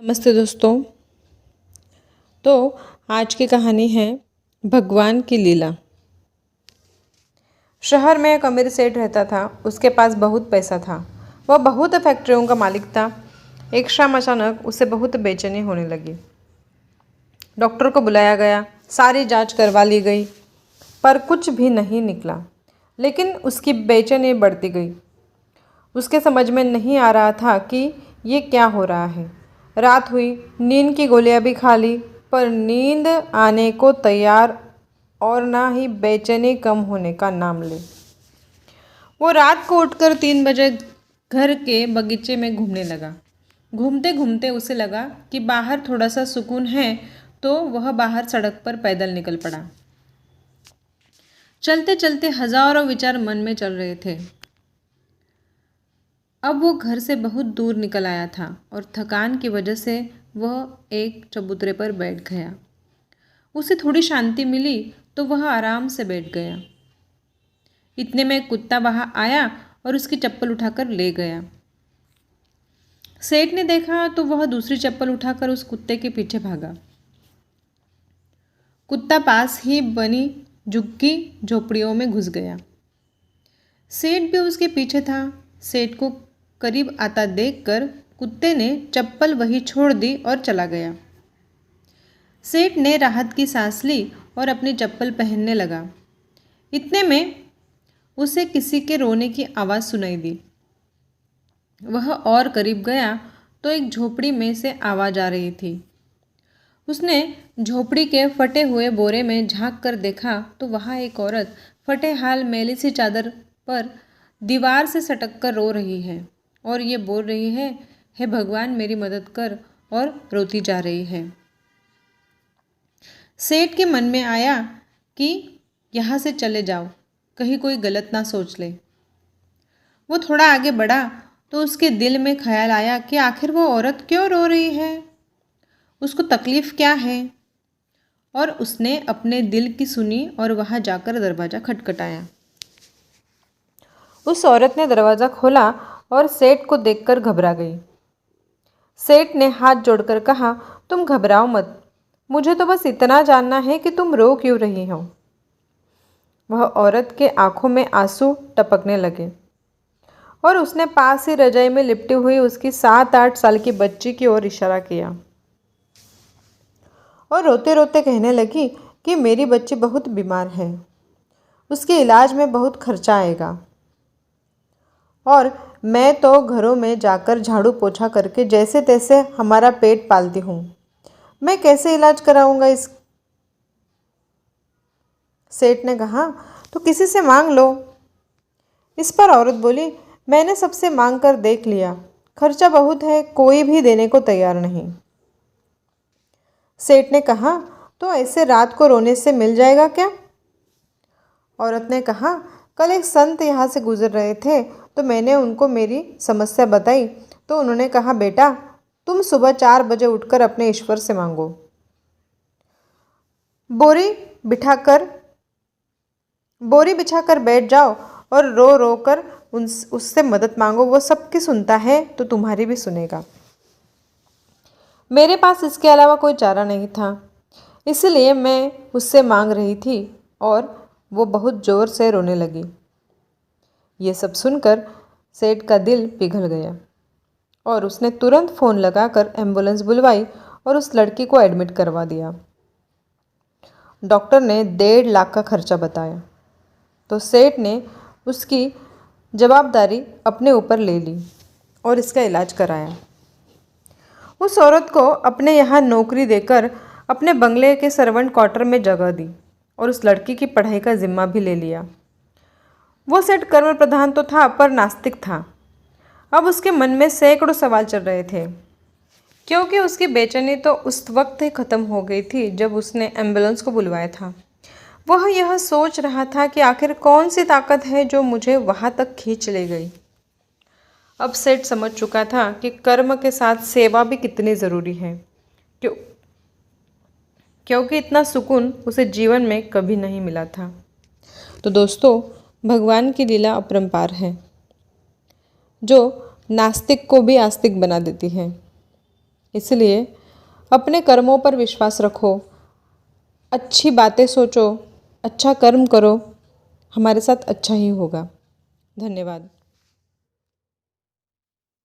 नमस्ते दोस्तों। तो आज की कहानी है भगवान की लीला। शहर में एक अमीर सेठ रहता था। उसके पास बहुत पैसा था। वह बहुत फैक्ट्रियों का मालिक था। एक शाम अचानक उसे बहुत बेचैनी होने लगी। डॉक्टर को बुलाया गया, सारी जांच करवा ली गई, पर कुछ भी नहीं निकला। लेकिन उसकी बेचैनी बढ़ती गई। उसके समझ में नहीं आ रहा था कि ये क्या हो रहा है। रात हुई, नींद की गोलियां भी खा ली, पर नींद आने को तैयार और ना ही बेचैनी कम होने का नाम ले। वो रात को उठकर 3 बजे घर के बगीचे में घूमने लगा। घूमते घूमते उसे लगा कि बाहर थोड़ा सा सुकून है, तो वह बाहर सड़क पर पैदल निकल पड़ा। चलते चलते हजारों विचार मन में चल रहे थे। अब वो घर से बहुत दूर निकल आया था और थकान की वजह से वह एक चबूतरे पर बैठ गया। उसे थोड़ी शांति मिली तो वह आराम से बैठ गया। इतने में एक कुत्ता वहां आया और उसकी चप्पल उठाकर ले गया। सेठ ने देखा तो वह दूसरी चप्पल उठाकर उस कुत्ते के पीछे भागा। कुत्ता पास ही बनी झुग्गी झोपड़ियों में घुस गया। सेठ भी उसके पीछे था। सेठ को करीब आता देखकर कुत्ते ने चप्पल वहीं छोड़ दी और चला गया। सेठ ने राहत की सांस ली और अपनी चप्पल पहनने लगा। इतने में उसे किसी के रोने की आवाज़ सुनाई दी। वह और करीब गया तो एक झोपड़ी में से आवाज़ आ रही थी। उसने झोपड़ी के फटे हुए बोरे में झांक कर देखा तो वहाँ एक औरत फटे हाल मैली सी चादर पर दीवार से सटक कर रो रही है और ये बोल रही है, हे भगवान मेरी मदद कर, और रोती जा रही है। सेठ के मन में आया कि यहाँ से चले जाओ, कहीं कोई गलत ना सोच ले। वो थोड़ा आगे बढ़ा तो उसके दिल में ख्याल आया कि आखिर वो औरत क्यों रो रही है, उसको तकलीफ क्या है। और उसने अपने दिल की सुनी और वहाँ जाकर दरवाज़ा खटखटाया। उस औरत ने दरवाज़ा खोला और सेठ को देखकर घबरा गई। सेठ ने हाथ जोड़कर कहा, तुम घबराओ मत, मुझे तो बस इतना जानना है कि तुम रो क्यों रही हो। वह औरत के आंखों में आंसू टपकने लगे और उसने पास ही रजाई में लिपटी हुई उसकी 7-8 साल की बच्ची की ओर इशारा किया और रोते रोते कहने लगी कि मेरी बच्ची बहुत बीमार है, उसके इलाज में बहुत खर्चा आएगा, और मैं तो घरों में जाकर झाड़ू पोछा करके जैसे तैसे हमारा पेट पालती हूँ, मैं कैसे इलाज कराऊंगा इस। सेठ ने कहा, तो किसी से मांग लो। इस पर औरत बोली, मैंने सबसे मांग कर देख लिया, खर्चा बहुत है, कोई भी देने को तैयार नहीं। सेठ ने कहा, तो ऐसे रात को रोने से मिल जाएगा क्या। औरत ने कहा, कल एक संत यहाँ से गुजर रहे थे तो मैंने उनको मेरी समस्या बताई तो उन्होंने कहा, बेटा तुम सुबह 4 बजे उठकर अपने ईश्वर से मांगो, बोरी बिछाकर बैठ जाओ और रो रो कर उससे मदद मांगो, वो सबकी सुनता है तो तुम्हारी भी सुनेगा। मेरे पास इसके अलावा कोई चारा नहीं था, इसलिए मैं उससे मांग रही थी, और वो बहुत ज़ोर से रोने लगी। ये सब सुनकर सेठ का दिल पिघल गया और उसने तुरंत फ़ोन लगाकर एम्बुलेंस बुलवाई और उस लड़की को एडमिट करवा दिया। डॉक्टर ने 1.5 लाख का खर्चा बताया तो सेठ ने उसकी जवाबदारी अपने ऊपर ले ली और इसका इलाज कराया। उस औरत को अपने यहाँ नौकरी देकर अपने बंगले के सर्वेंट क्वार्टर में जगह दी और उस लड़की की पढ़ाई का जिम्मा भी ले लिया। वो सेठ कर्म प्रधान तो था पर नास्तिक था। अब उसके मन में सैकड़ों सवाल चल रहे थे, क्योंकि उसकी बेचैनी तो उस वक्त ही ख़त्म हो गई थी जब उसने एम्बुलेंस को बुलवाया था। वह यह सोच रहा था कि आखिर कौन सी ताकत है जो मुझे वहाँ तक खींच ले गई। अब सेठ समझ चुका था कि कर्म के साथ सेवा भी कितनी ज़रूरी है, क्योंकि इतना सुकून उसे जीवन में कभी नहीं मिला था। तो दोस्तों, भगवान की लीला अपरंपार है, जो नास्तिक को भी आस्तिक बना देती है। इसलिए अपने कर्मों पर विश्वास रखो, अच्छी बातें सोचो, अच्छा कर्म करो, हमारे साथ अच्छा ही होगा। धन्यवाद।